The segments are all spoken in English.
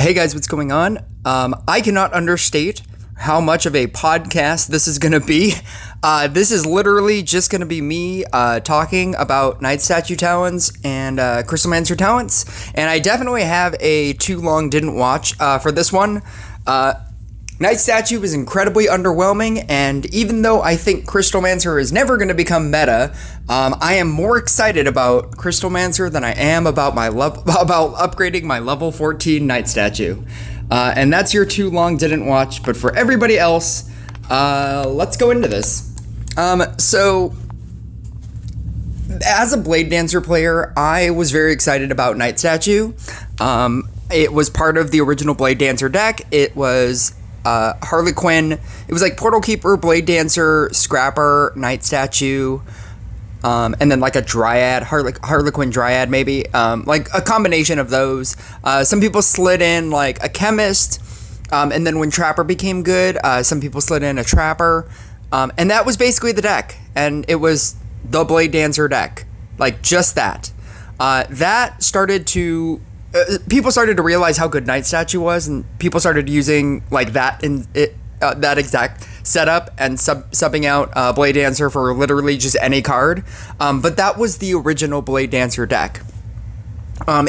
Hey guys, what's going on? I cannot understate how much of a podcast this is going to be. This is literally just going to be me talking about Night Statue talents and Crystalmancer talents. And I definitely have a too long didn't watch for this one. Night Statue is incredibly underwhelming, and even though I think Crystalmancer is never going to become meta, I am more excited about Crystalmancer than I am about about upgrading my level 14 Night Statue. And that's your too long didn't watch, but for everybody else, let's go into this. So, as a Blade Dancer player, I was very excited about Night Statue. It was part of the original Blade Dancer deck. It was Harley Quinn. It was like Portal Keeper, Blade Dancer, Scrapper, Night Statue, and then like a Dryad, Harley Quinn Dryad maybe, like a combination of those. Some people slid in like a Chemist, and then when Trapper became good, some people slid in a Trapper, and that was basically the deck, and it was the Blade Dancer deck, like just that. That started to people started to realize how good Night Statue was, and people started using like that in it, that exact setup and subbing out Blade Dancer for literally just any card. But that was the original Blade Dancer deck,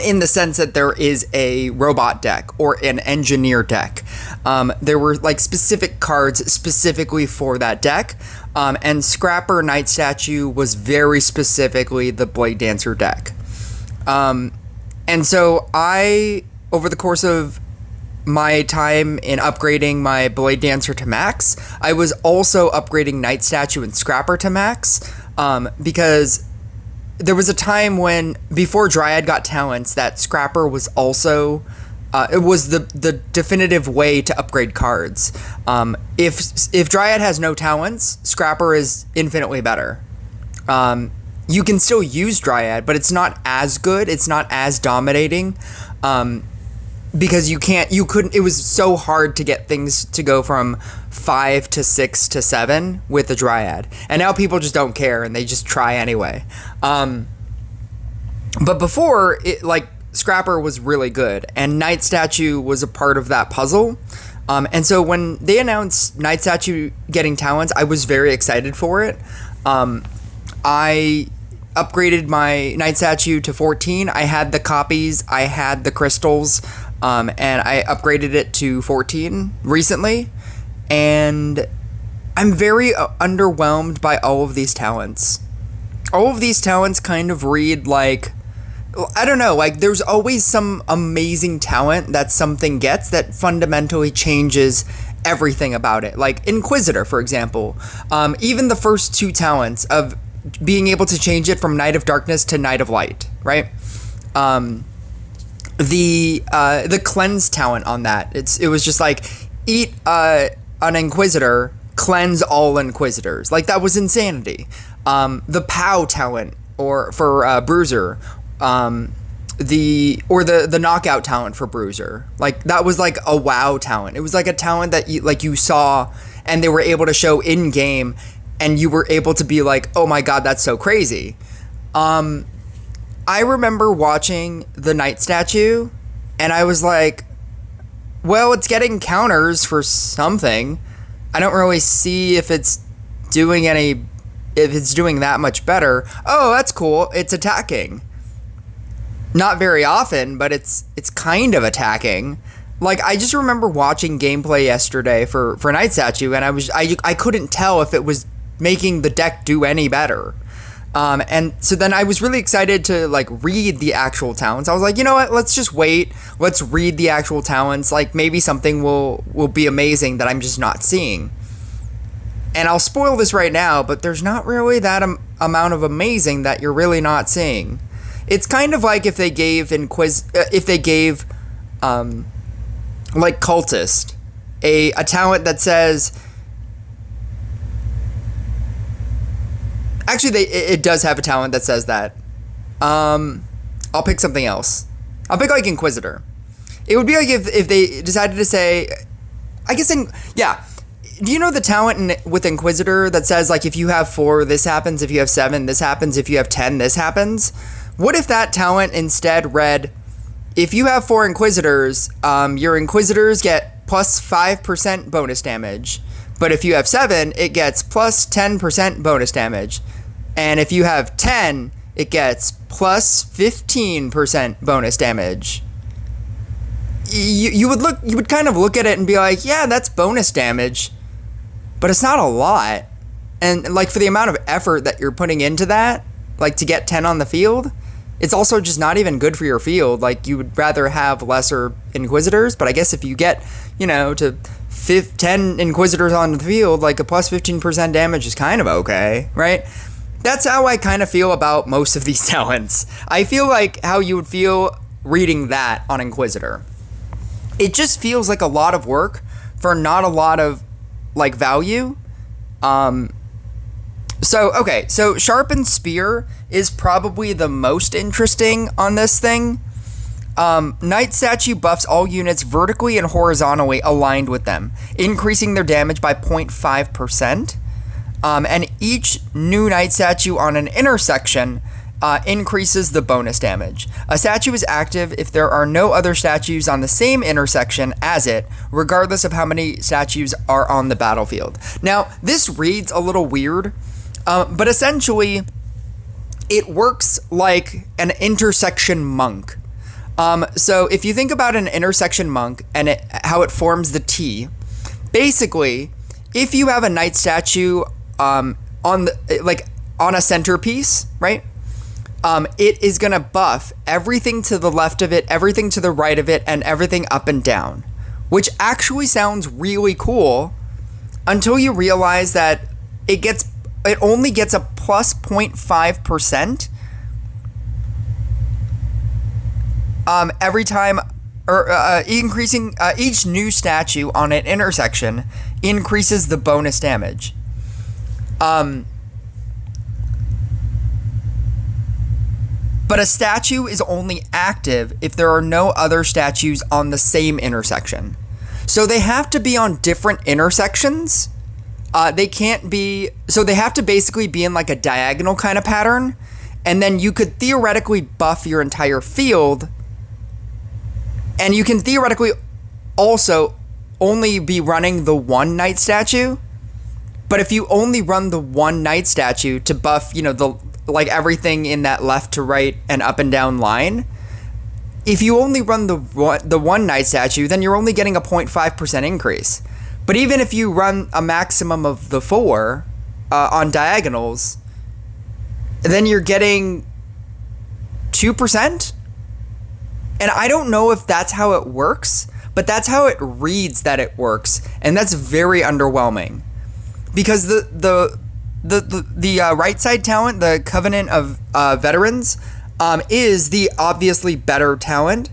in the sense that there is a robot deck or an engineer deck. There were like specific cards specifically for that deck, and Scrapper Night Statue was very specifically the Blade Dancer deck. And so I, over the course of my time in upgrading my Blade Dancer to max, I was also upgrading Night Statue and Scrapper to max, because there was a time when, before Dryad got talents, that Scrapper was also, it was the definitive way to upgrade cards. If Dryad has no talents, Scrapper is infinitely better. You can still use Dryad, but it's not as good. It's not as dominating, because it was so hard to get things to go from 5 to 6 to 7 with the Dryad. And now people just don't care and they just try anyway. But before, Scrapper was really good, and Night Statue was a part of that puzzle. And so when they announced Night Statue getting talents, I was very excited for it. I upgraded my Night Statue to 14. I had the copies, I had the crystals, and I upgraded it to 14 recently. And I'm very underwhelmed by all of these talents. All of these talents kind of read like, I don't know, like there's always some amazing talent that something gets that fundamentally changes everything about it. Like Inquisitor, for example. Even the first two talents of being able to change it from Night of Darkness to Night of Light, right? The cleanse talent on that, it was just like, eat an Inquisitor, cleanse all Inquisitors. Like, that was insanity. The POW talent, or for Bruiser, the knockout talent for Bruiser, like that was like a wow talent. It was like a talent that you saw and they were able to show in game, and you were able to be like, oh my god, that's so crazy. I remember watching the Night Statue, and I was like, well, it's getting counters for something. I don't really see if it's doing that much better. Oh, that's cool. It's attacking. Not very often, but it's kind of attacking. Like, I just remember watching gameplay yesterday for Night Statue, and I couldn't tell if it was making the deck do any better. And so then I was really excited to like read the actual talents. I was like, you know what, let's just wait. Let's read the actual talents. Like, maybe something will be amazing that I'm just not seeing. And I'll spoil this right now, but there's not really that amount of amazing that you're really not seeing. It's kind of like if they gave like Cultist a talent that says, actually, it does have a talent that says that. I'll pick something else. I'll pick like Inquisitor. It would be like if they decided to say, I guess do you know the talent with Inquisitor that says like, if you have 4, this happens, if you have 7, this happens, if you have 10, this happens? What if that talent instead read, if you have 4 Inquisitors, your Inquisitors get plus 5% bonus damage. But if you have 7, it gets plus 10% bonus damage. And if you have 10, it gets plus 15% bonus damage. You would kind of look at it and be like, yeah, that's bonus damage, but it's not a lot. And like for the amount of effort that you're putting into that, like to get 10 on the field, it's also just not even good for your field. Like you would rather have lesser Inquisitors, but I guess if you get, to 10 Inquisitors on the field, like a plus 15% damage is kind of okay, right? That's how I kind of feel about most of these talents. I feel like how you would feel reading that on Inquisitor. It just feels like a lot of work for not a lot of like value. So Sharpened Spear is probably the most interesting on this thing. Knight Statue buffs all units vertically and horizontally aligned with them, increasing their damage by 0.5%. And each new Knight Statue on an intersection increases the bonus damage. A statue is active if there are no other statues on the same intersection as it, regardless of how many statues are on the battlefield. Now, this reads a little weird, but essentially, it works like an intersection monk. So if you think about an intersection monk and how it forms the T, basically, if you have a knight statue on a centerpiece, right? It is gonna buff everything to the left of it, everything to the right of it, and everything up and down, which actually sounds really cool until you realize that it only gets a plus 0.5% every time, or increasing each new statue on an intersection increases the bonus damage. But a statue is only active if there are no other statues on the same intersection. So they have to be on different intersections. They have to basically be in like a diagonal kind of pattern. And then you could theoretically buff your entire field. And you can theoretically also only be running the one knight statue. But if you only run the one knight statue to buff, everything in that left to right and up and down line, if you only run the one knight statue, then you're only getting a 0.5% increase. But even if you run a maximum of the 4 on diagonals, then you're getting 2%. And I don't know if that's how it works, but that's how it reads that it works, and that's very underwhelming. Because the right side talent, the Covenant of Veterans, is the obviously better talent.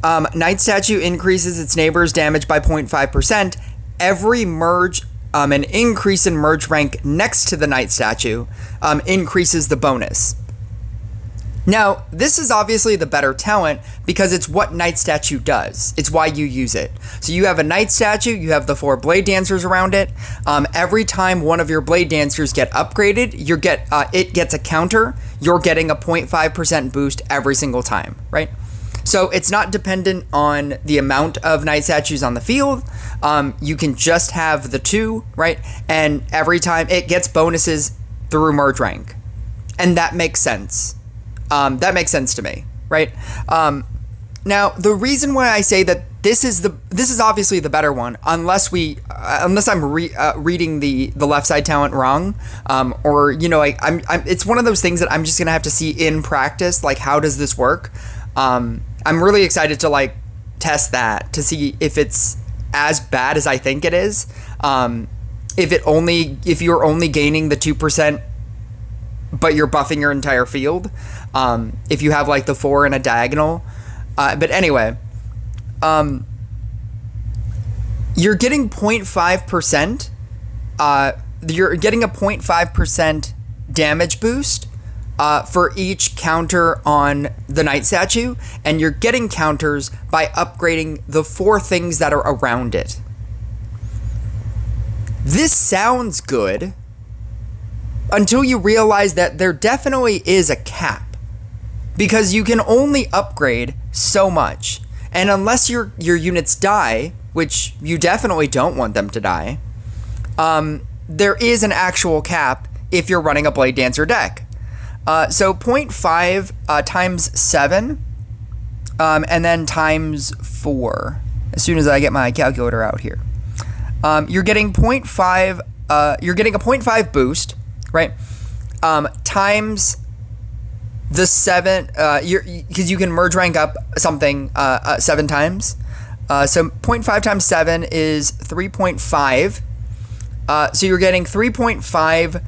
Knight Statue increases its neighbor's damage by 0.5%. Every merge, an increase in merge rank next to the Knight Statue increases the bonus. Now, this is obviously the better talent because it's what Knight Statue does. It's why you use it. So you have a Knight Statue, you have the 4 Blade Dancers around it. Every time one of your Blade Dancers get upgraded, it gets a counter. You're getting a 0.5% boost every single time, right? So it's not dependent on the amount of Knight Statues on the field. You can just have the 2, right? And every time it gets bonuses through merge rank. And that makes sense. That makes sense to me, right? Now, the reason why I say that this is obviously the better one, unless I'm reading the left side talent wrong, or it's one of those things that I'm just gonna have to see in practice, like how does this work? I'm really excited to test that to see if it's as bad as I think it is. If you're only gaining the 2%, but you're buffing your entire field. If you have the 4 in a diagonal. But anyway, you're getting 0.5%. You're getting a 0.5% damage boost for each counter on the Knight Statue. And you're getting counters by upgrading the 4 things that are around it. This sounds good until you realize that there definitely is a cap. because you can only upgrade so much. And unless your units die, which you definitely don't want them to die, there is an actual cap if you're running a Blade Dancer deck. So 0.5 times 7, and then times 4. As soon as I get my calculator out here, you're getting 0.5. You're getting a 0.5 boost, right? Times the 7, because you can merge rank up something 7 times. So 0.5 times 7 is 3.5. So you're getting 3.5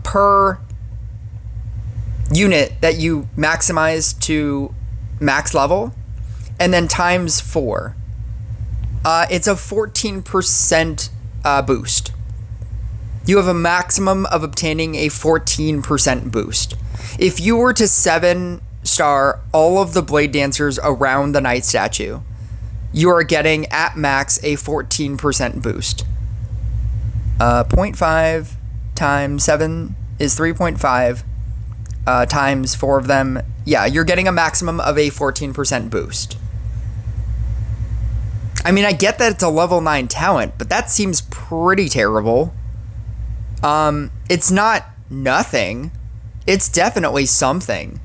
per unit that you maximize to max level, and then times 4. It's a 14% boost. You have a maximum of obtaining a 14% boost. If you were to 7-star all of the Blade Dancers around the Knight statue, you are getting at max a 14% boost. 0.5 times 7 is 3.5 times 4 of them. Yeah, you're getting a maximum of a 14% boost. I mean, I get that it's a level 9 talent, but that seems pretty terrible. It's not nothing. It's definitely something.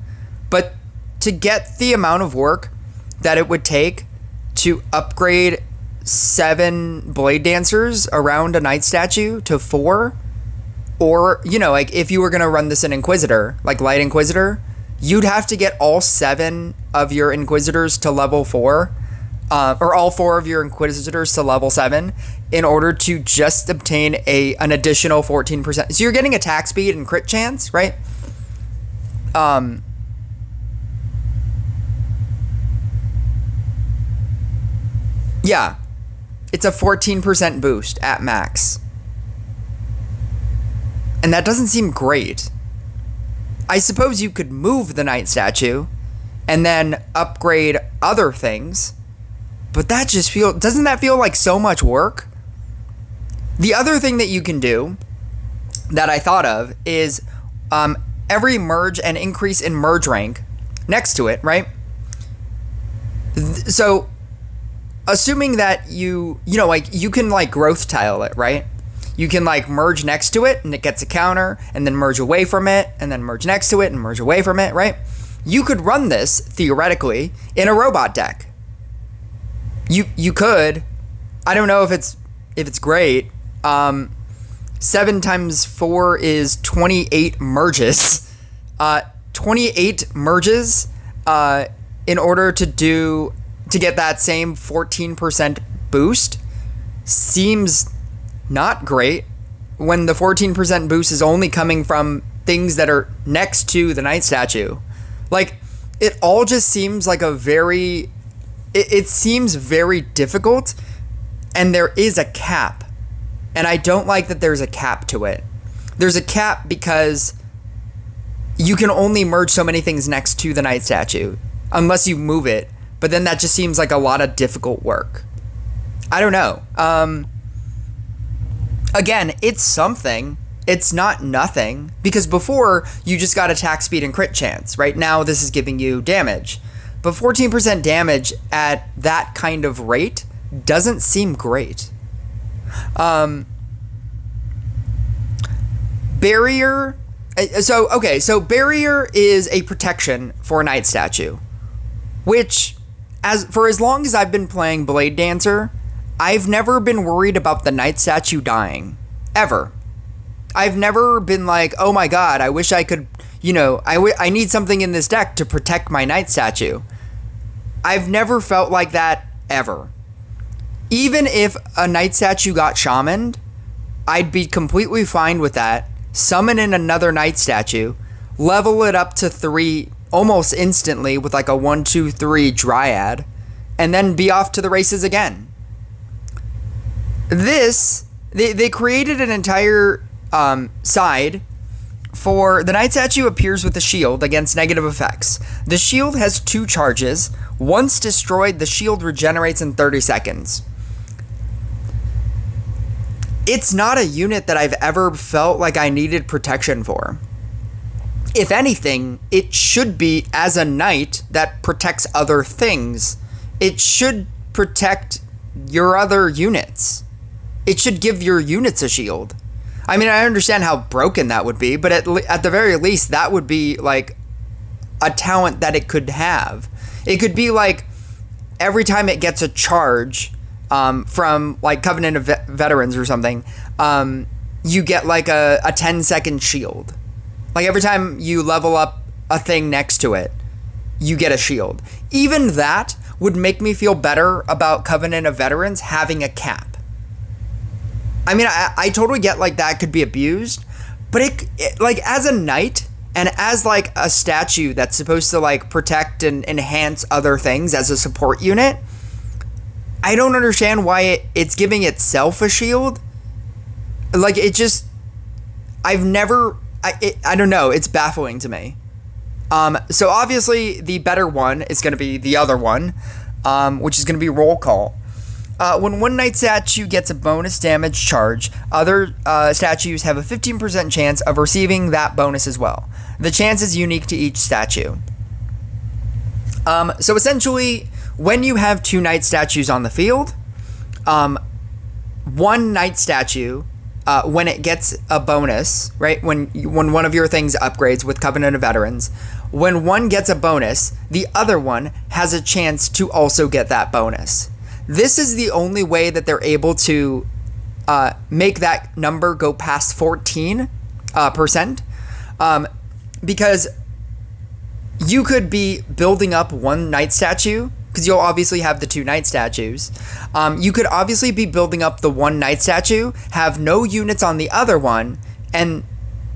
But to get the amount of work that it would take to upgrade 7 Blade Dancers around a Knight statue to 4, or, you know, like if you were going to run this in Inquisitor, like Light Inquisitor, you'd have to get all 7 of your Inquisitors to level 4, or all 4 of your Inquisitors to level 7 in order to just obtain an additional 14%. So you're getting attack speed and crit chance, right? Yeah, it's a 14% boost at max. And that doesn't seem great. I suppose you could move the Knight statue and then upgrade other things, but that just doesn't that feel like so much work? The other thing that you can do that I thought of is every merge and increase in merge rank next to it, right? So assuming that you know, like you can like growth tile it, right? You can like merge next to it and it gets a counter, and then merge away from it, and then merge next to it and merge away from it, right? You could run this theoretically in a robot deck. You could. I don't know if it's great. 7 times 4 is 28 merges. 28 merges in order to get that same 14% boost seems not great when the 14% boost is only coming from things that are next to the Knight statue. Like, it all just seems like it seems very difficult, and there is a cap. And I don't like that there's a cap to it. There's a cap because you can only merge so many things next to the Knight statue unless you move it. But then that just seems like a lot of difficult work. I don't know. Again, it's something. It's not nothing. Because before, you just got attack speed and crit chance. Right now, this is giving you damage. But 14% damage at that kind of rate doesn't seem great. Barrier. So barrier is a protection for a Knight statue, which, for as long as I've been playing Blade Dancer, I've never been worried about the Knight statue dying, ever. I've never been like, oh my god, I wish I could, you know, I need something in this deck to protect my Knight statue. I've never felt like that, ever. Even if a Knight statue got shamaned, I'd be completely fine with that. Summon in another Knight statue, level it up to 3 almost instantly with like a 1-2-3 Dryad, and then be off to the races again. They created an entire side for the Knight statue appears with a shield against negative effects. The shield has 2 charges. Once destroyed, the shield regenerates in 30 seconds. It's not a unit that I've ever felt like I needed protection for. if anything, it should be as a knight that protects other things. It should protect your other units. It should give your units a shield. I mean, I understand how broken that would be, but at the very least, that would be like a talent that it could have. It could be like every time it gets a charge from like Covenant of Veterans or something, you get like a 10-second shield. Like every time you level up a thing next to it, you get a shield. Even that would make me feel better about Covenant of Veterans having a cap. I mean, I totally get like that could be abused, but it like as a knight and as like a statue that's supposed to like protect and enhance other things as a support unit, I don't understand why it's giving itself a shield. Like it just, I don't know. It's baffling to me. So obviously the better one is going to be the other one, which is going to be roll call. When one knight statue gets a bonus damage charge, other statues have a 15% chance of receiving that bonus as well. The chance is unique to each statue. So essentially, when you have two knight statues on the field, one knight statue, when it gets a bonus, right? When one of your things upgrades with Covenant of Veterans, when one gets a bonus, the other one has a chance to also get that bonus. This is the only way that they're able to make that number go past 14%, because you could be building up one knight statue, because you'll obviously have the two knight statues. You could obviously be building up the one knight statue, have no units on the other one, and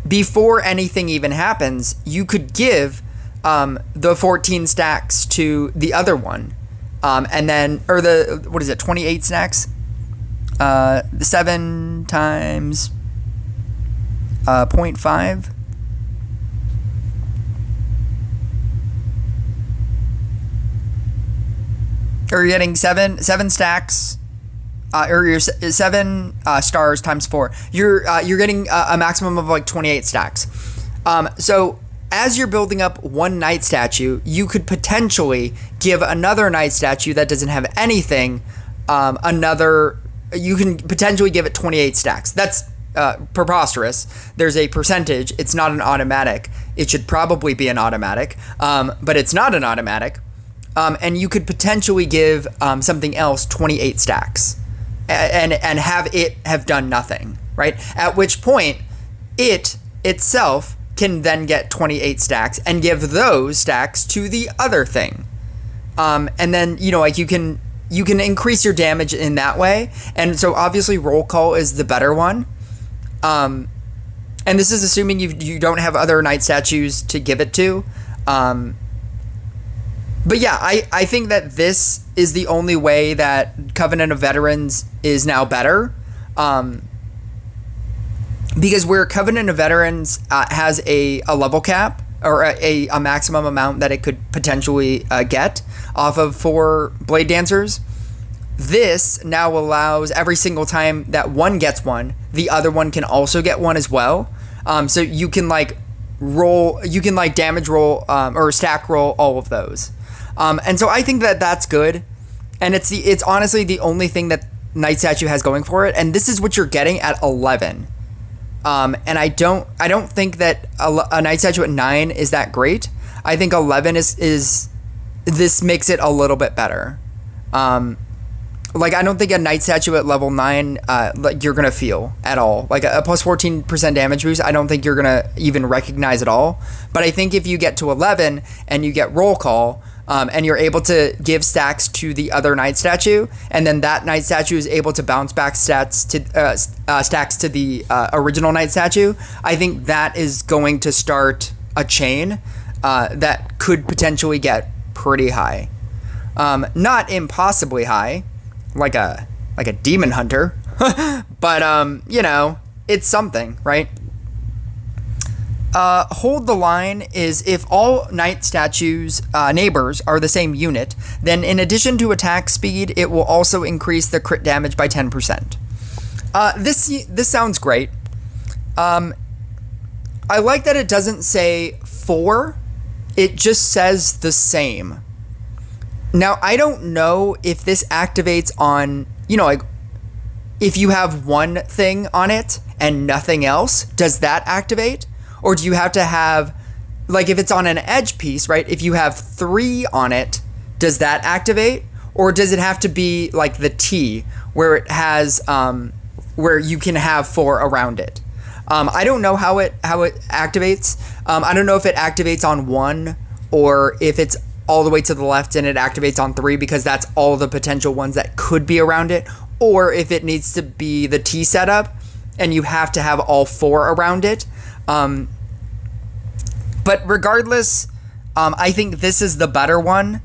before anything even happens, you could give the 14 stacks to the other one. And then, or the, 28 stacks? The 7 times 0.5? Or you're getting seven stacks, or you're 7 stars times 4. You're getting a maximum of like 28 stacks. So as you're building up one knight statue, you could potentially give another knight statue that doesn't have anything, you can potentially give it 28 stacks. That's preposterous. There's a percentage. It's not an automatic. It should probably be an automatic, but it's not an automatic. And you could potentially give something else 28 stacks and have it have done nothing, right? At which point, it itself can then get 28 stacks and give those stacks to the other thing. And then, like you can increase your damage in that way. And so obviously roll call is the better one. And this is assuming you don't have other knight statues to give it to. But yeah, I think that this is the only way that Covenant of Veterans is now better. Because where Covenant of Veterans has a level cap, or a maximum amount that it could potentially get off of 4 Blade Dancers, this now allows every single time that one gets one, the other one can also get one as well. So you can like damage roll or stack roll all of those. And so I think that that's good. And it's honestly the only thing that Knight Statue has going for it. And this is what you're getting at 11. And I don't think that a Knight Statue at 9 is that great. I think 11 is this makes it a little bit better. Like I don't think a Knight Statue at level 9 like you're gonna feel at all. Like a plus 14% damage boost, I don't think you're gonna even recognize at all. But I think if you get to 11 and you get roll call, and you're able to give stacks to the other Knight Statue, and then that Knight Statue is able to bounce back stacks to the original Knight Statue, I think that is going to start a chain that could potentially get pretty high. Not impossibly high, like a demon hunter, but it's something, right? Hold the line is if all Knight Statues' neighbors are the same unit, then in addition to attack speed, it will also increase the crit damage by 10%. This sounds great. I like that it doesn't say 4, it just says the same. Now, I don't know if this activates on, like, if you have one thing on it and nothing else, does that activate? Or do you have to have, like, if it's on an edge piece, right? If you have 3 on it, does that activate? Or does it have to be like the T, where it has, where you can have 4 around it? I don't know how it activates. I don't know if it activates on 1 or if it's all the way to the left and it activates on 3 because that's all the potential ones that could be around it, or if it needs to be the T setup and you have to have all 4 around it. But regardless, I think this is the better one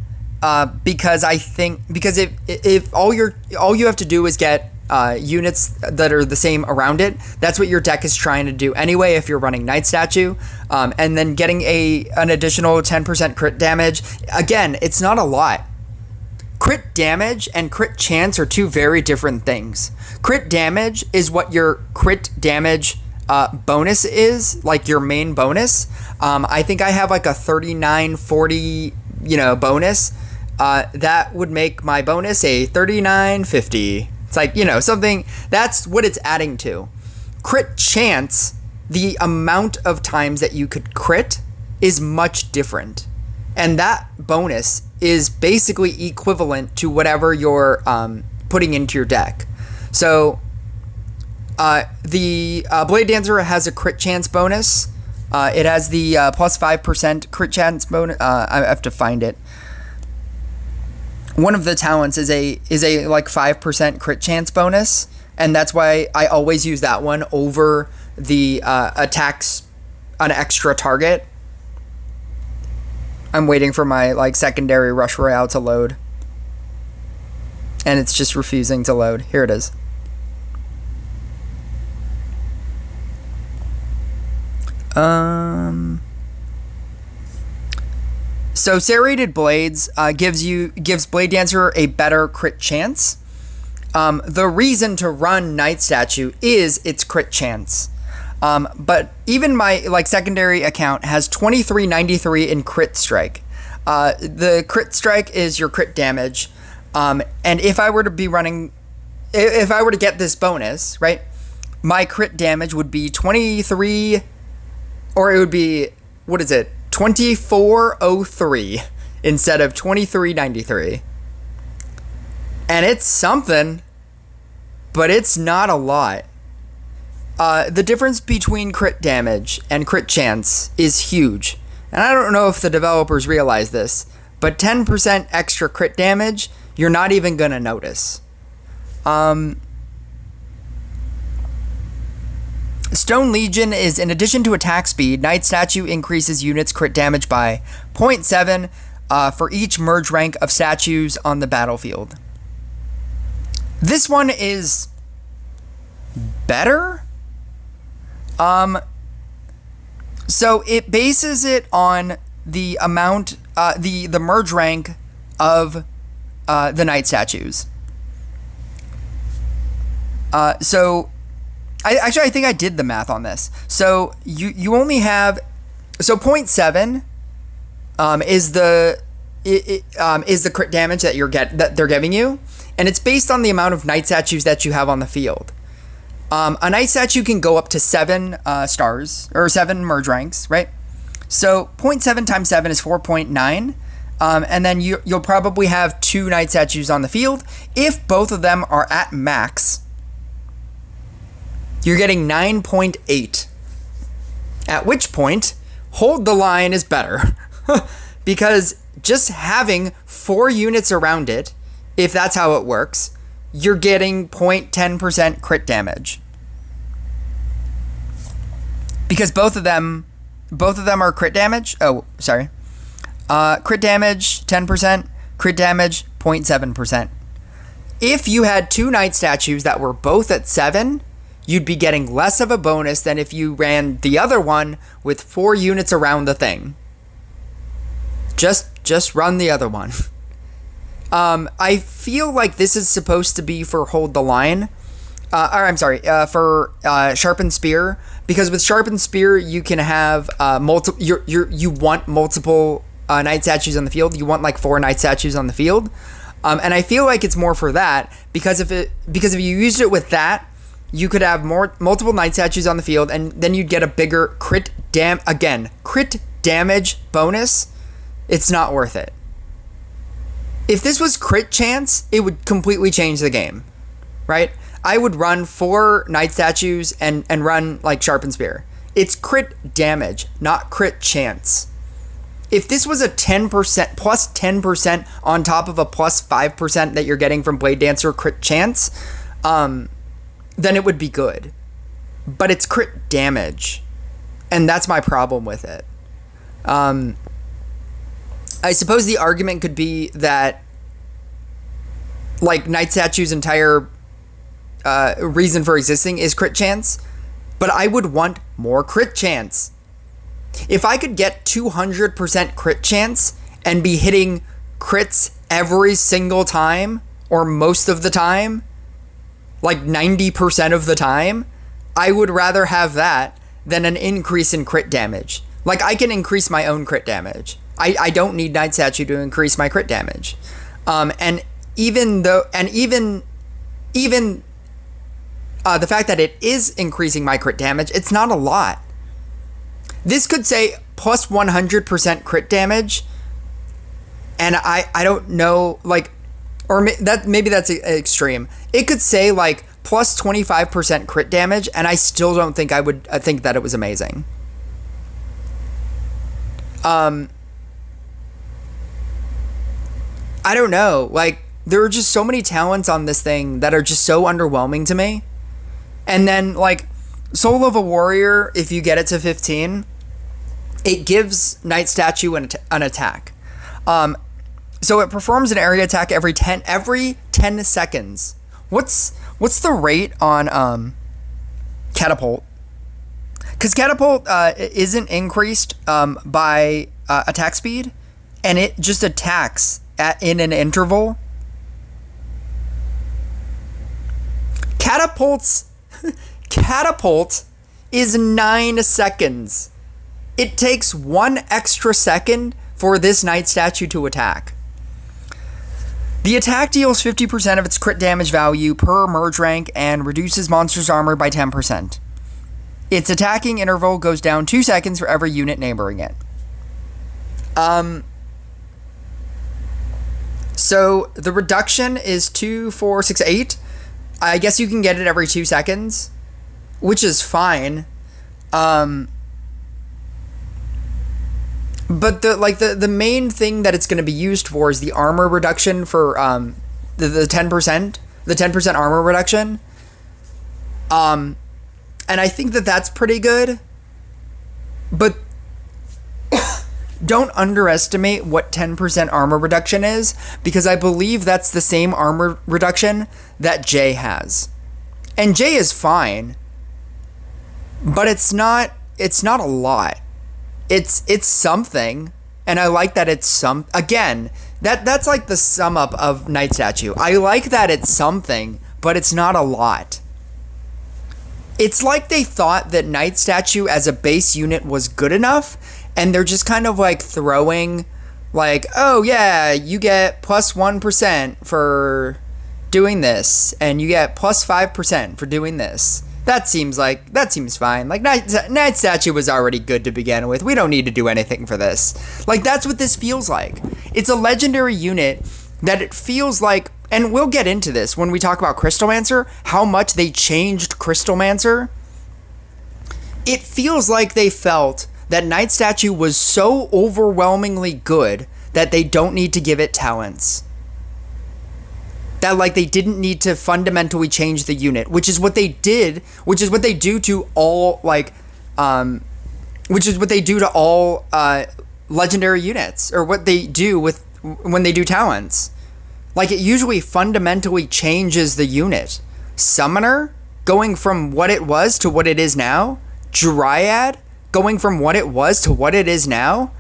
because if all you have to do is get units that are the same around it, that's what your deck is trying to do anyway if you're running Night Statue, and then getting an additional 10% crit damage. Again, it's not a lot. Crit damage and crit chance are 2 very different things. Crit damage is what your crit damage bonus is, like your main bonus. I think I have like a 3940 bonus. That would make my bonus a 3950. It's like, something, that's what it's adding to. Crit chance, the amount of times that you could crit is much different. And that bonus is basically equivalent to whatever you're putting into your deck. So the Blade Dancer has a crit chance bonus. It has the plus 5% crit chance bonus. I have to find it. One of the talents is a like 5% crit chance bonus, and that's why I always use that one over the attacks an extra target. I'm waiting for my like secondary Rush Royale to load, and it's just refusing to load. Here it is. So Serrated Blades gives Blade Dancer a better crit chance. The reason to run Night Statue is its crit chance. But even my secondary account has 2393 in crit strike. The crit strike is your crit damage. And if I were to get this bonus, right, my crit damage would be 23, or it would be, 2403 instead of 2393. And it's something, but it's not a lot. The difference between crit damage and crit chance is huge. And I don't know if the developers realize this, but 10% extra crit damage, you're not even going to notice. Stone Legion is, in addition to attack speed, Night Statue increases units' crit damage by 0.7 for each merge rank of statues on the battlefield. This one is better. So it bases it on the amount, the merge rank of the Night Statues. I think I did the math on this. So you only have, so 0.7 is the crit damage that they're giving you, and it's based on the amount of Night Statues that you have on the field. A Night Statue can go up to 7 stars, or 7 merge ranks, right? So 0.7 times 7 is 4.9. And then you'll probably have 2 Night Statues on the field. If both of them are at max, you're getting 9.8. At which point, Hold the Line is better. Because just having 4 units around it, if that's how it works, you're getting 0.10% crit damage. Because both of them are crit damage. Oh, sorry. Crit damage 10%, crit damage 0.7%. If you had 2 Night Statues that were both at 7, you'd be getting less of a bonus than if you ran the other one with 4 units around the thing. Just run the other one. I feel like this is supposed to be for Hold the Line. or I'm sorry, for Sharpened Spear, because with Sharpened Spear you can have multiple. You want multiple Knight statues on the field. You want like 4 Knight statues on the field, and I feel like it's more for that because if you used it with that, you could have multiple Knight statues on the field, and then you'd get a bigger crit damage bonus. It's not worth it. If this was crit chance, it would completely change the game, right? I would run 4 Knight statues and run like Sharpened Spear. It's crit damage, not crit chance. If this was a 10% plus 10% on top of a plus 5% that you're getting from Blade Dancer crit chance, then it would be good. But it's crit damage, and that's my problem with it. I suppose the argument could be that, like, Knight Statue's entire reason for existing is crit chance, but I would want more crit chance. If I could get 200% crit chance and be hitting crits every single time, or most of the time, like 90% of the time, I would rather have that than an increase in crit damage. Like, I can increase my own crit damage. I don't need Knight Statue to increase my crit damage. And even the fact that it is increasing my crit damage, it's not a lot. This could say plus 100% crit damage, and I don't know, like, or maybe that's extreme. It could say like plus 25% crit damage, and I still don't think I would think that it was amazing. I don't know. Like, there are just so many talents on this thing that are just so underwhelming to me. And then, like, Soul of a Warrior, if you get it to 15, it gives Knight Statue an attack. So it performs an area attack every 10 seconds. What's the rate on Catapult? Because Catapult isn't increased by attack speed, and it just attacks in an interval. Catapult is 9 seconds. It takes 1 extra second for this Knight Statue to attack. The attack deals 50% of its crit damage value per merge rank and reduces monster's armor by 10%. Its attacking interval goes down 2 seconds for every unit neighboring it. So the reduction is 2, 4, 6, 8. I guess you can get it every 2 seconds, which is fine. But the main thing that it's going to be used for is the armor reduction for the 10% armor reduction. And I think that that's pretty good. But don't underestimate what 10% armor reduction is, because I believe that's the same armor reduction that Jay has. And Jay is fine, but it's not a lot. It's something, and I like that it's some. Again, that's like the sum up of Knight Statue. I like that it's something, but it's not a lot. It's like they thought that Knight Statue as a base unit was good enough, and they're just kind of like throwing, like, oh yeah, you get plus 1% for doing this, and you get plus 5% for doing this. That seems fine. Like, Knight Statue was already good to begin with. We don't need to do anything for this. Like, that's what this feels like. It's a legendary unit that it feels like, and we'll get into this when we talk about Crystalmancer, how much they changed Crystalmancer. It feels like they felt that Knight Statue was so overwhelmingly good that they don't need to give it talents. That, like, they didn't need to fundamentally change the unit, which is what they did, which is what they do to all, like, legendary units, or what they do when they do talents. Like, it usually fundamentally changes the unit. Summoner, going from what it was to what it is now. Dryad, going from what it was to what it is now.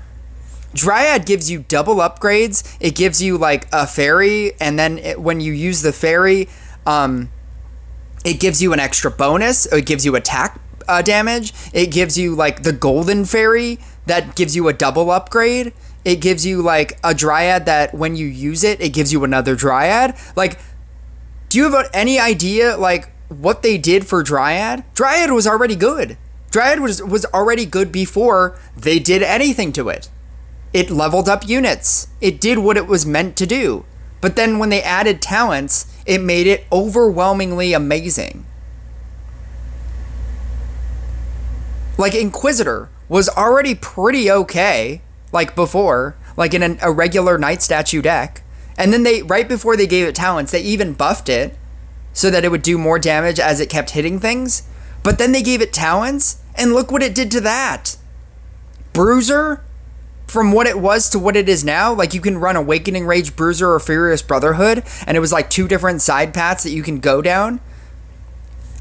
Dryad gives you double upgrades. It gives you like a fairy, and then when you use the fairy, It gives you an extra bonus. It gives you attack damage. It gives you like the golden fairy that gives you a double upgrade. It gives you like a dryad that when you use it, it gives you another dryad. Like, do you have any idea like what they did for dryad? Dryad was already good. Dryad was already good before they did anything to it. It leveled up units. It did what it was meant to do. But then when they added talents, it made it overwhelmingly amazing. Like Inquisitor was already pretty okay, like before, like in a regular Night Statue deck. And then right before they gave it talents, they even buffed it so that it would do more damage as it kept hitting things. But then they gave it talents, and look what it did to that. Bruiser, from what it was to what it is now, like you can run Awakening Rage Bruiser or Furious Brotherhood, and it was like 2 different side paths that you can go down.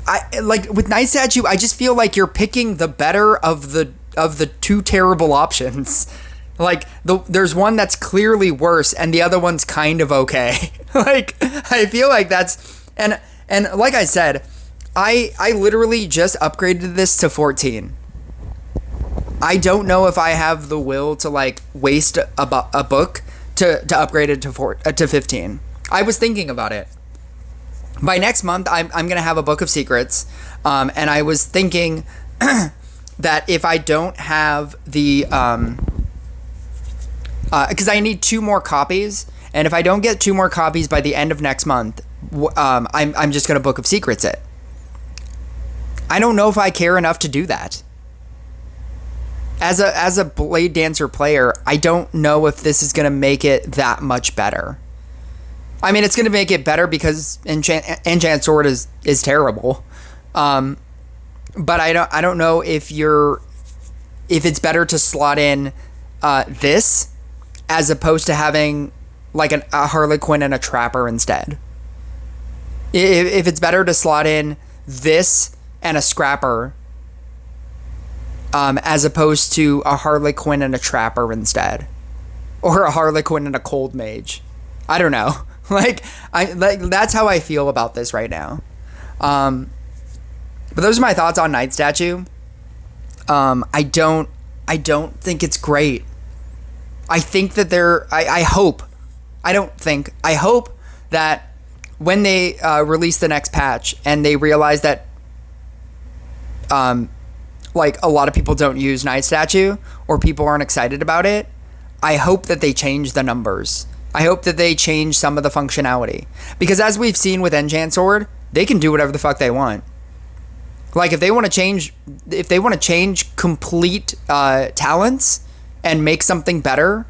I like with Night Statue, I just feel like you're picking the better of the 2 terrible options. Like there's one that's clearly worse and the other one's kind of okay. Like I feel like that's and like I said, I literally just upgraded this to 14. I don't know if I have the will to like waste a book to upgrade it to 15. I was thinking about it. By next month, I'm gonna have a book of secrets, and I was thinking that if I don't have the because I need 2 more copies, and if I don't get 2 more copies by the end of next month, I'm just gonna book of secrets it. I don't know if I care enough to do that. As a Blade Dancer player, I don't know if this is going to make it that much better. I mean, it's going to make it better because Enchant Sword is terrible. But I don't know if it's better to slot in this as opposed to having like a Harley Quinn and a Trapper instead. If it's better to slot in this and a Scrapper as opposed to a Harley Quinn and a Trapper instead, or a Harley Quinn and a Cold Mage. I don't know. Like that's how I feel about this right now. But those are my thoughts on Night Statue. I don't think it's great. I think that I hope that when they release the next patch and they realize that like a lot of people don't use Night Statue or people aren't excited about it, I hope that they change the numbers. I hope that they change some of the functionality. Because as we've seen with Enchant Sword, they can do whatever the fuck they want. Like if they want to change complete talents and make something better,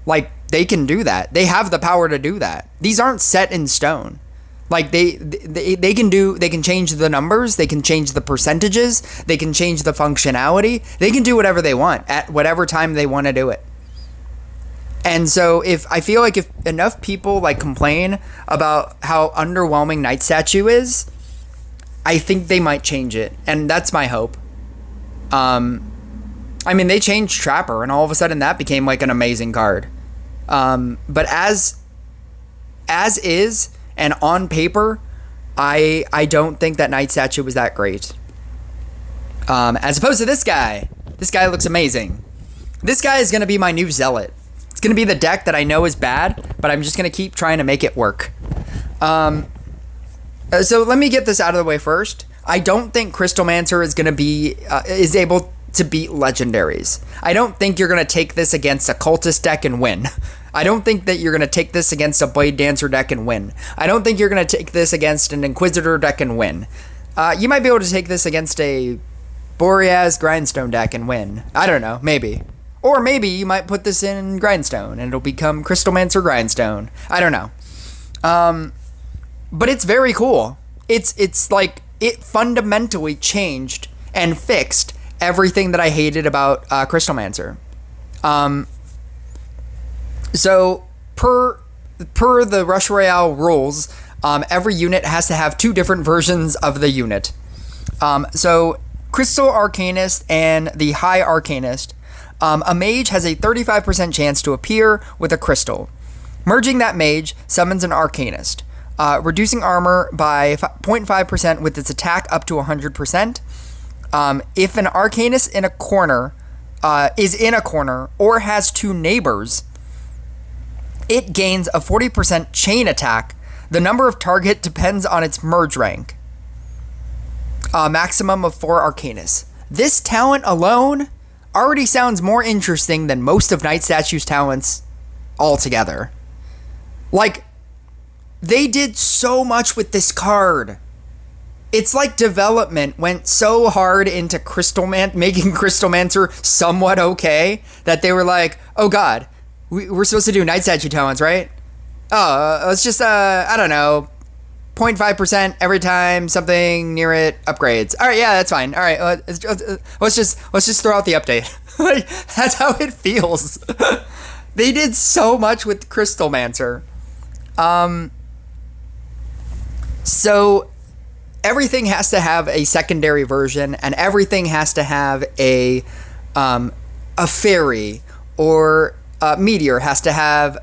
like they can do that. They have the power to do that. These aren't set in stone. Like they can change the numbers, they can change the percentages, they can change the functionality. They can do whatever they want at whatever time they want to do it. And so I feel like if enough people like complain about how underwhelming Night Statue is, I think they might change it, and that's my hope. I mean, they changed Trapper, and all of a sudden that became like an amazing card. But as is and on paper, I don't think that Night Statue was that great. As opposed to this guy. This guy looks amazing. This guy is going to be my new Zealot. It's going to be the deck that I know is bad, but I'm just going to keep trying to make it work. So let me get this out of the way first. I don't think Crystalmancer is going to be is able to beat legendaries. I don't think you're going to take this against a cultist deck and win. I don't think that you're going to take this against a Blade Dancer deck and win. I don't think you're going to take this against an Inquisitor deck and win. You might be able to take this against a Boreas Grindstone deck and win. I don't know, maybe. Or maybe you might put this in Grindstone and it'll become Crystalmancer Grindstone. I don't know. But it's very cool. It's like it fundamentally changed and fixed everything that I hated about Crystalmancer. So per the Rush Royale rules, every unit has to have 2 different versions of the unit. So Crystal Arcanist and the High Arcanist, a mage has a 35% chance to appear with a crystal. Merging that mage summons an Arcanist. reducing armor by 0.5% with its attack up to 100%. If an Arcanist in a corner is in a corner or has two neighbors, it gains a 40% chain attack. The number of target depends on its merge rank. Maximum of 4 Arcanists. This talent alone already sounds more interesting than most of Night Statue's talents altogether. Like, they did so much with this card. It's like development went so hard into making Crystalmancer somewhat okay that they were like, oh god, we're supposed to do Night Statue talents, right? Oh, let's just, I don't know, 0.5% every time something near it upgrades. All right, yeah, that's fine. All right, let's just throw out the update. Like, that's how it feels. They did so much with Crystalmancer. So everything has to have a secondary version, and everything has to have a fairy, or a meteor has to have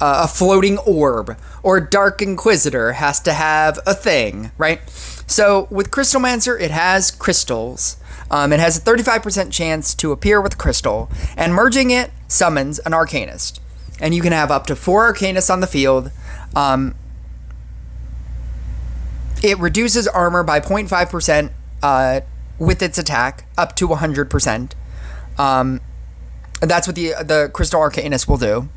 a floating orb, or Dark Inquisitor has to have a thing, right? So with Crystalmancer, it has crystals. It has a 35% chance to appear with a crystal, and merging it summons an Arcanist. And you can have up to 4 Arcanists on the field. It reduces armor by 0.5% with its attack up to 100%. That's what the Crystal Arcanist will do.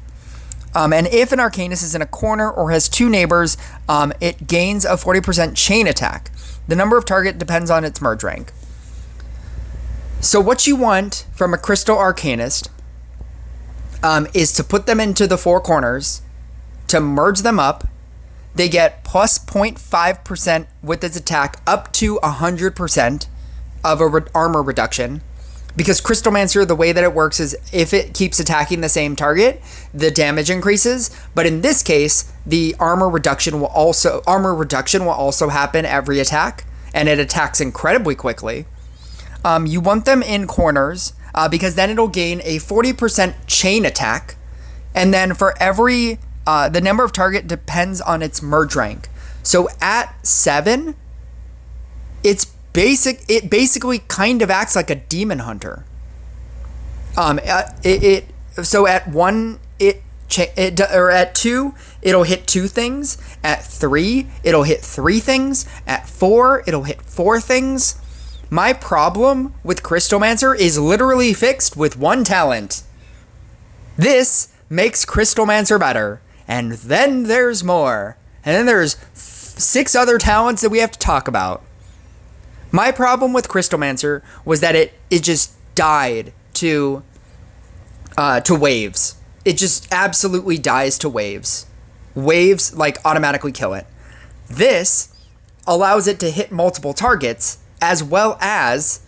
And if an Arcanist is in a corner or has 2 neighbors, it gains a 40% chain attack. The number of target depends on its merge rank. So what you want from a Crystal Arcanist is to put them into the 4 corners, to merge them up. They get plus 0.5% with its attack up to 100% of armor reduction. Because Crystalmancer, the way that it works is if it keeps attacking the same target, the damage increases. But in this case, the armor reduction will also happen every attack, and it attacks incredibly quickly. You want them in corners because then it'll gain a 40% chain attack, and then for every the number of target depends on its merge rank. So at 7, it basically kind of acts like a demon hunter. So at 1 or at 2 it'll hit 2 things. At 3 it'll hit 3 things. At 4 it'll hit 4 things. My problem with Crystalmancer is literally fixed with 1 talent. This makes Crystalmancer better. And then there's more. And then there's 6 other talents that we have to talk about. My problem with Crystalmancer was that it just died to waves. It just absolutely dies to waves. Waves like automatically kill it. This allows it to hit multiple targets, as well as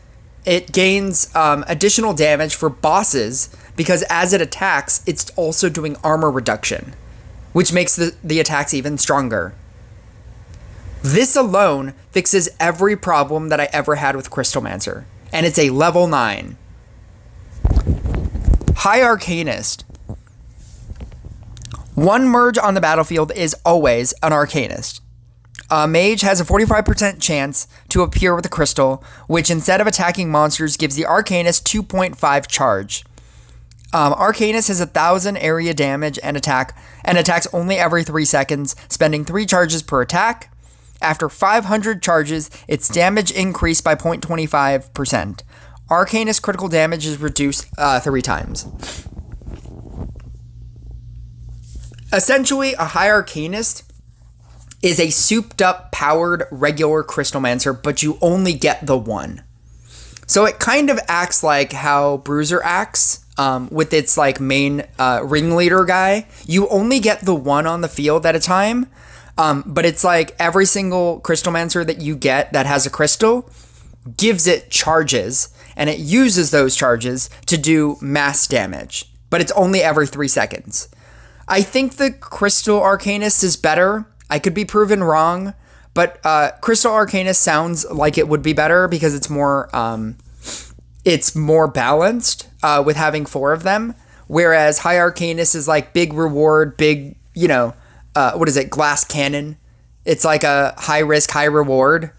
it gains additional damage for bosses, because as it attacks, it's also doing armor reduction, which makes the attacks even stronger. This alone fixes every problem that I ever had with Crystalmancer, and it's a level 9. High Arcanist. 1 merge on the battlefield is always an Arcanist. A mage has a 45% chance to appear with a crystal, which instead of attacking monsters gives the Arcanist 2.5 charge. Arcanist has 1,000 area damage and attacks only every 3 seconds, spending 3 charges per attack. After 500 charges, its damage increased by 0.25%. Arcanist critical damage is reduced 3 times. Essentially, a High Arcanist is a souped-up, powered, regular Crystalmancer, but you only get the 1. So it kind of acts like how Bruiser acts with its like main ringleader guy. You only get the 1 on the field at a time. But it's like every single Crystalmancer that you get that has a crystal gives it charges, and it uses those charges to do mass damage. But it's only every 3 seconds. I think the Crystal Arcanist is better. I could be proven wrong, but Crystal Arcanist sounds like it would be better because it's more balanced with having 4 of them. Whereas High Arcanist is like big reward, big, what is it, glass cannon. It's like a high risk, high reward.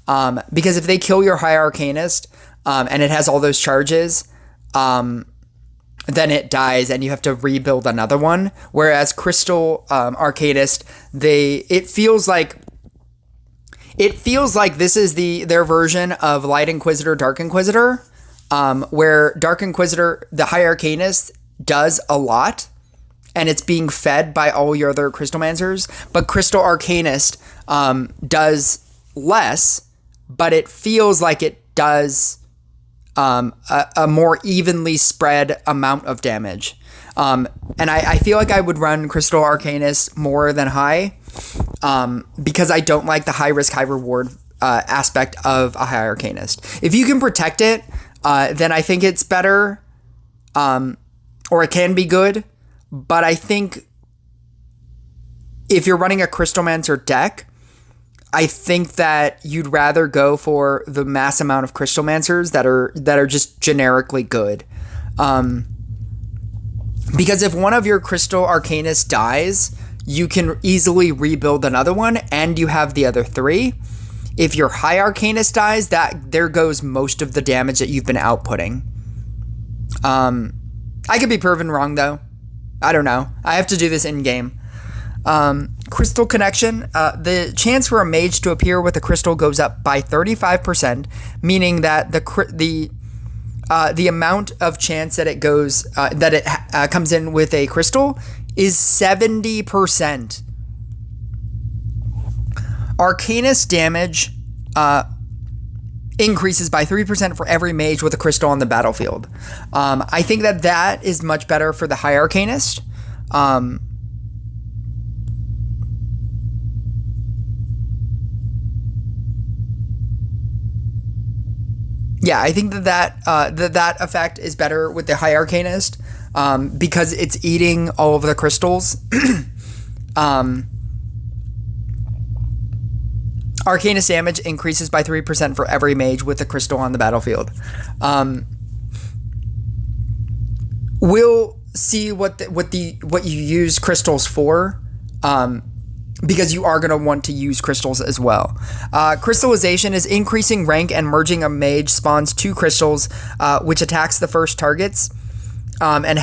Because if they kill your High Arcanist, and it has all those charges, then it dies and you have to rebuild another one. Whereas Crystal Arcanist, it feels like this is their version of Light Inquisitor, Dark Inquisitor, where Dark Inquisitor, the High Arcanist, does a lot, and it's being fed by all your other Crystalmancers. But Crystal Arcanist does less, but it feels like it does a more evenly spread amount of damage. And I feel like I would run Crystal Arcanist more than High, because I don't like the high risk, high reward aspect of a High Arcanist. If you can protect it, then I think it's better, or it can be good. But I think if you're running a Crystalmancer deck, I think that you'd rather go for the mass amount of Crystalmancers that are just generically good. Because if one of your Crystal Arcanists dies, you can easily rebuild another one, and you have the other three. If your High Arcanist dies, there goes most of the damage that you've been outputting. I could be proven wrong, though. I don't know. I have to do this in game. Crystal Connection. The chance for a mage to appear with a crystal goes up by 35%, meaning that the amount of chance that it goes that it comes in with a crystal is 70%. Arcanist damage increases by 3% for every mage with a crystal on the battlefield. I think that is much better for the High Arcanist. Yeah, I think that effect is better with the High Arcanist, because it's eating all of the crystals. Arcanist damage increases by 3% for every mage with a crystal on the battlefield. We'll see what you use crystals for, because you are going to want to use crystals as well. Crystallization is increasing rank and merging a mage spawns 2 crystals, which attacks the first targets, and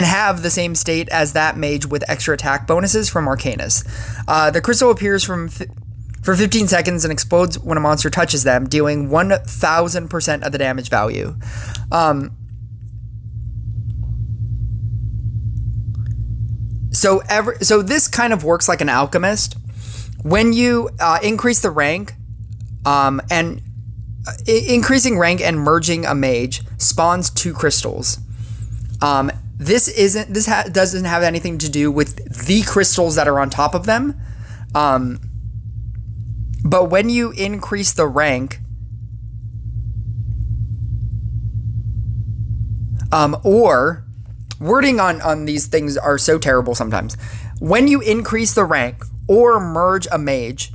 have the same state as that mage with extra attack bonuses from Arcanus. The crystal appears for 15 seconds and explodes when a monster touches them, dealing 1000% of the damage value. So this kind of works like an alchemist. When you increase the rank, and increasing rank and merging a mage spawns 2 crystals. This doesn't have anything to do with the crystals that are on top of them. But when you increase the rank, or wording on these things are so terrible sometimes. When you increase the rank or merge a mage,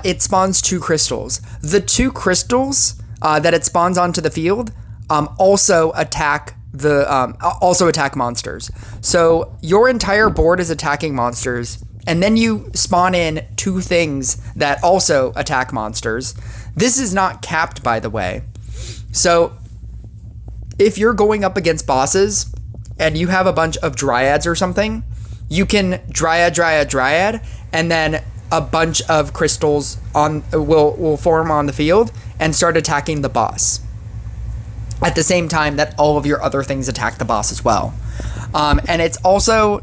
it spawns 2 crystals. The 2 crystals that it spawns onto the field also attack monsters. So your entire board is attacking monsters, and then you spawn in 2 things that also attack monsters. This is not capped, by the way. So if you're going up against bosses and you have a bunch of dryads or something, you can dryad, and then a bunch of crystals will form on the field and start attacking the boss at the same time that all of your other things attack the boss as well. And it's also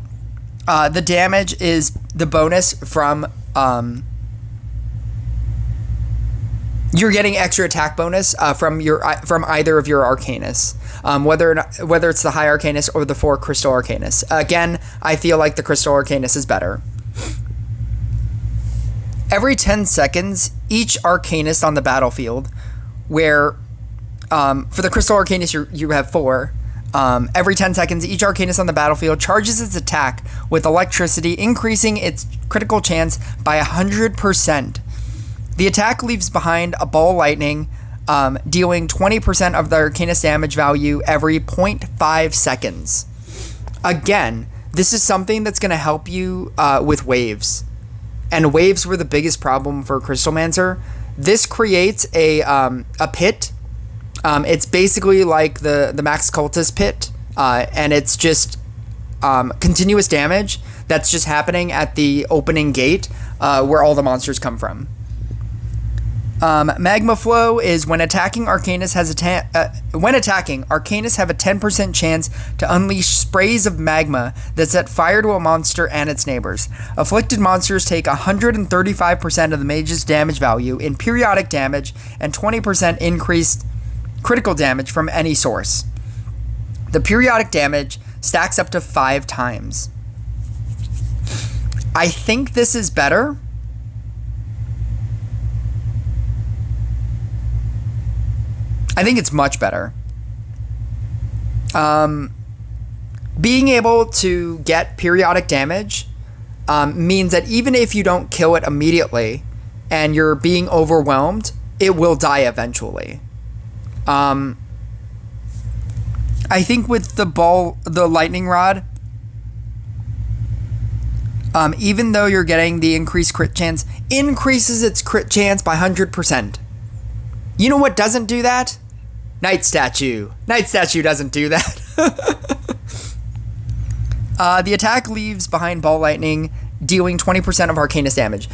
the damage is the bonus from you're getting extra attack bonus from either of your Arcanists, whether it's the High Arcanist or the 4 Crystal Arcanists. Again, I feel like the Crystal Arcanist is better. Every 10 seconds, each Arcanist on the battlefield, where for the Crystal Arcanist you have 4. Every 10 seconds, each Arcanist on the battlefield charges its attack with electricity, increasing its critical chance by 100%. The attack leaves behind a ball lightning, dealing 20% of the Arcanist damage value every 0.5 seconds. Again, This is something that's going to help you with waves. And waves were the biggest problem for Crystalmancer. This creates a pit. It's basically like the Max Cultist pit. And it's just continuous damage that's just happening at the opening gate where all the monsters come from. Magma Flow is when attacking, Arcanus have a 10% chance to unleash sprays of magma that set fire to a monster and its neighbors. Afflicted monsters take 135% of the mage's damage value in periodic damage and 20% increased critical damage from any source. The periodic damage stacks up to 5 times. I think this is better. I think it's much better. Being able to get periodic damage means that even if you don't kill it immediately and you're being overwhelmed, it will die eventually. I think with the lightning rod, even though you're getting the increased crit chance, increases its crit chance by 100%. You know what doesn't do that? Night Statue. Night Statue doesn't do that. The attack leaves behind Ball Lightning, dealing 20% of Arcanus damage.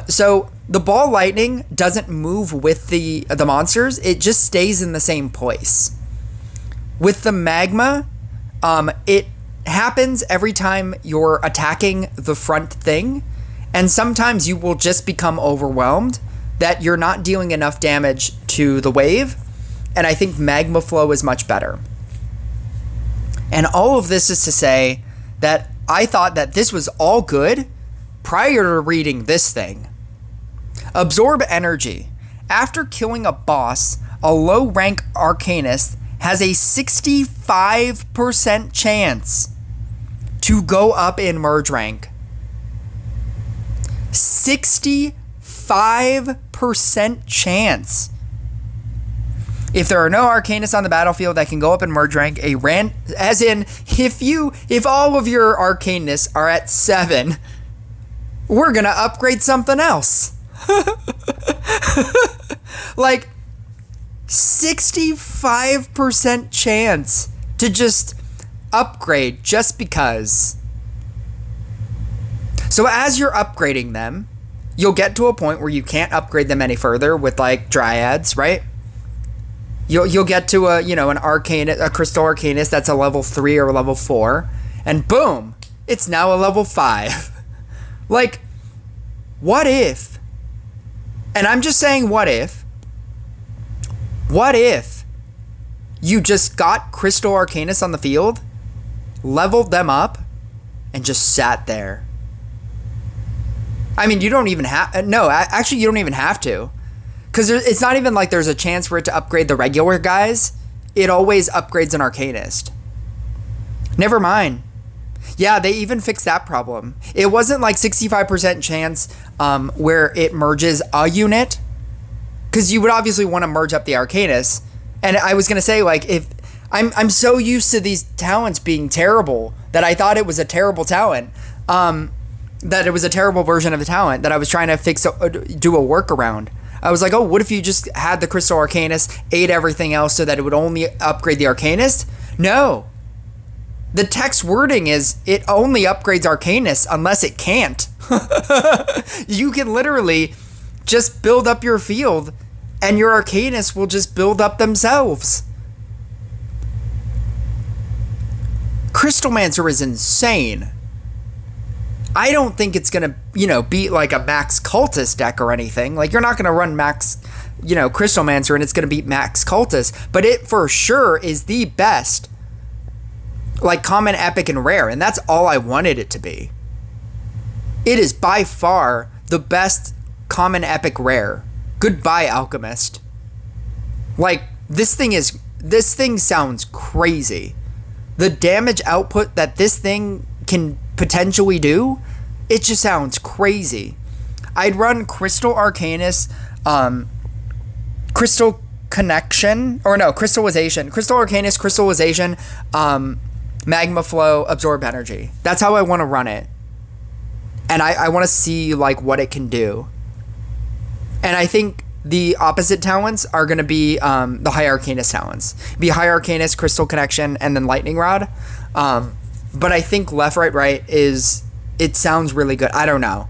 So the Ball Lightning doesn't move with the monsters. It just stays in the same place. With the Magma, it happens every time you're attacking the front thing. And sometimes you will just become overwhelmed that you're not dealing enough damage to the wave. And I think Magma Flow is much better. And all of this is to say that I thought that this was all good prior to reading this thing. Absorb Energy. After killing a boss, a low rank Arcanist has a 65% chance to go up in merge rank. 65% chance. If there are no Arcanists on the battlefield that can go up in merge rank, as in, if all of your Arcanists are at 7, we're gonna upgrade something else. Like, 65% chance to just upgrade just because. So as you're upgrading them, you'll get to a point where you can't upgrade them any further with like Dryads, right? You'll get to an Arcanist, a Crystal Arcanist that's a level 3 or level 4, and boom, it's now a level 5. Like, what if? And I'm just saying, what if you just got Crystal Arcanist on the field, leveled them up, and just sat there? I mean, you don't even have... No, actually, you don't even have to. Because it's not even like there's a chance for it to upgrade the regular guys. It always upgrades an Arcanist. Never mind. Yeah, they even fixed that problem. It wasn't like 65% chance where it merges a unit. Because you would obviously want to merge up the Arcanist. And I was going to say, like, if... I'm so used to these talents being terrible that I thought it was a terrible talent. That it was a terrible version of the talent that I was trying to do a workaround. I was like, oh, what if you just had the Crystal Arcanist, ate everything else so that it would only upgrade the Arcanist? No. The text wording is, it only upgrades Arcanist unless it can't. You can literally just build up your field and your Arcanists will just build up themselves. Crystalmancer is insane. I don't think it's going to, beat like a Max Cultist deck or anything. Like, you're not going to run Max, Crystalmancer and it's going to beat Max Cultist. But it for sure is the best, like, common, epic, and rare. And that's all I wanted it to be. It is by far the best common, epic, rare. Goodbye, Alchemist. Like, this thing sounds crazy. The damage output that this thing can potentially do, it just sounds crazy. I'd run Crystal Arcanist, Crystal Connection, or no, Crystallization. Crystal Arcanist, Crystallization, Magma Flow, Absorb Energy. That's how I want to run it. And I want to see like what it can do. And I think the opposite talents are going to be the High Arcanist talents. Be High Arcanist, Crystal Connection, and then Lightning Rod. But I think left, right, right it sounds really good. I don't know.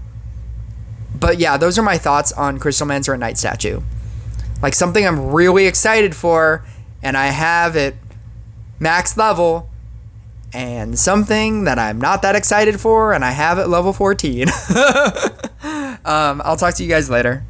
But yeah, those are my thoughts on Crystalmancer and Night Statue. Like something I'm really excited for, and I have it max level, and something that I'm not that excited for, and I have it level 14. I'll talk to you guys later.